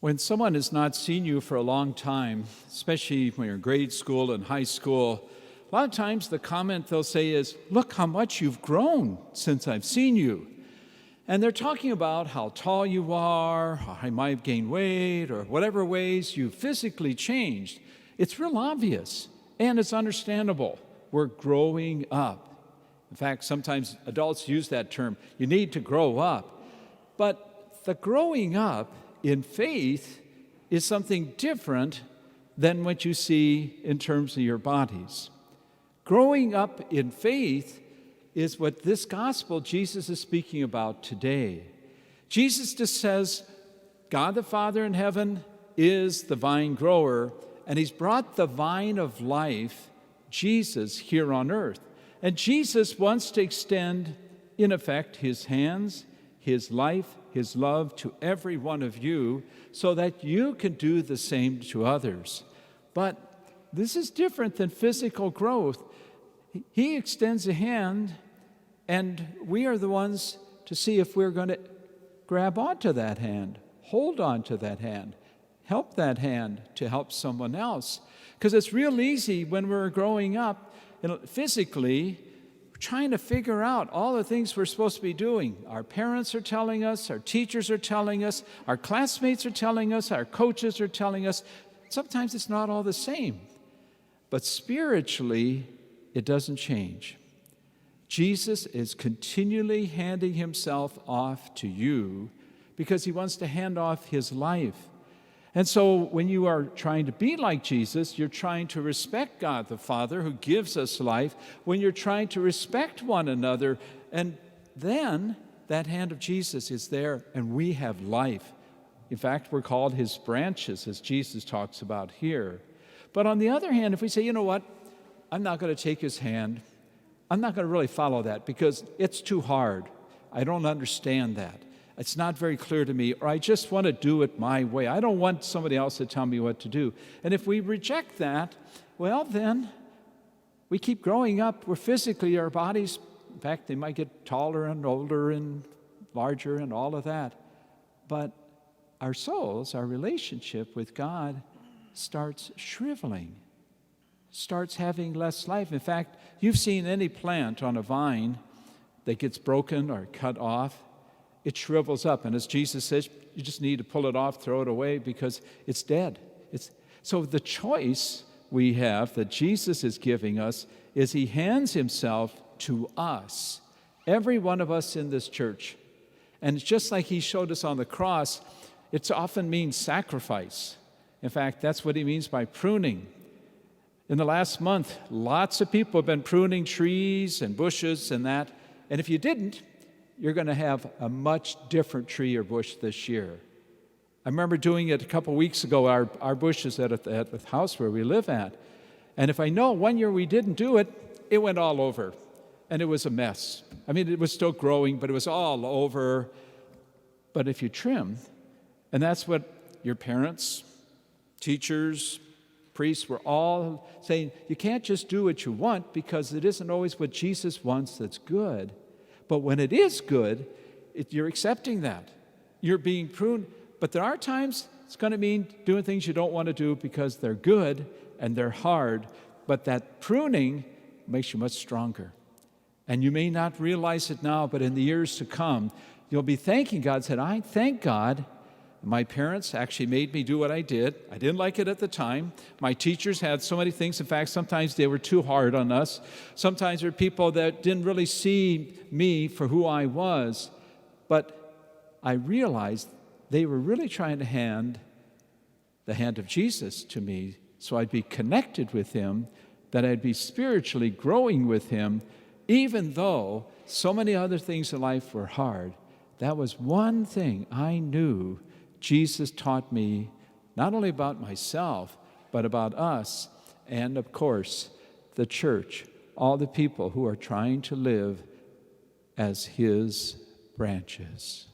When someone has not seen you for a long time, especially when you're in grade school and high school, a lot of times the comment they'll say is, "Look how much you've grown since I've seen you." And they're talking about how tall you are, how you might have gained weight, or whatever ways you've physically changed. It's real obvious, and it's understandable. We're growing up. In fact, sometimes adults use that term. You need to grow up. But the growing up in faith is something different than what you see in terms of your bodies. Growing up in faith is what this gospel Jesus is speaking about today. Jesus just says, God the Father in heaven is the vine grower, and he's brought the vine of life, Jesus, here on earth. And Jesus wants to extend, in effect, his hands, his life, his love to every one of you so that you can do the same to others. But this is different than physical growth. He extends a hand, and we are the ones to see if we're going to grab onto that hand, hold on to that hand, help that hand to help someone else. Because it's real easy when we're growing up, physically, trying to figure out all the things we're supposed to be doing. Our parents are telling us, our teachers are telling us, our classmates are telling us, our coaches are telling us. Sometimes it's not all the same. But spiritually, it doesn't change. Jesus is continually handing himself off to you because he wants to hand off his life. And so when you are trying to be like Jesus, you're trying to respect God the Father who gives us life, when you're trying to respect one another, and then that hand of Jesus is there and we have life. In fact, we're called his branches, as Jesus talks about here. But on the other hand, if we say, you know what, I'm not going to take his hand, I'm not going to really follow that because it's too hard. I don't understand that. It's not very clear to me, or I just want to do it my way. I don't want somebody else to tell me what to do. And if we reject that, well, then we keep growing up. We're physically, our bodies, in fact, they might get taller and older and larger and all of that. But our souls, our relationship with God starts shriveling, starts having less life. In fact, you've seen any plant on a vine that gets broken or cut off, it shrivels up. And as Jesus says, you just need to pull it off, throw it away because it's dead. So the choice we have that Jesus is giving us is he hands himself to us, every one of us in this church. And just like he showed us on the cross, it often means sacrifice. In fact, that's what he means by pruning. In the last month, lots of people have been pruning trees and bushes and that. And if you didn't, you're going to have a much different tree or bush this year. I remember doing it a couple weeks ago, our bushes at the house where we live at. And if I know one year we didn't do it, it went all over. And it was a mess. I mean, it was still growing, but it was all over. But if you trim, and that's what your parents, teachers, priests were all saying, you can't just do what you want because it isn't always what Jesus wants that's good. But when it is good, you're accepting that. You're being pruned. But there are times it's going to mean doing things you don't want to do because they're good and they're hard. But that pruning makes you much stronger. And you may not realize it now, but in the years to come, you'll be thanking God. Said, I thank God. My parents actually made me do what I did. I didn't like it at the time. My teachers had so many things. In fact, sometimes they were too hard on us. Sometimes there were people that didn't really see me for who I was. But I realized they were really trying to hand the hand of Jesus to me so I'd be connected with him, that I'd be spiritually growing with him, even though so many other things in life were hard. That was one thing I knew Jesus taught me, not only about myself, but about us, and of course, the church, all the people who are trying to live as his branches.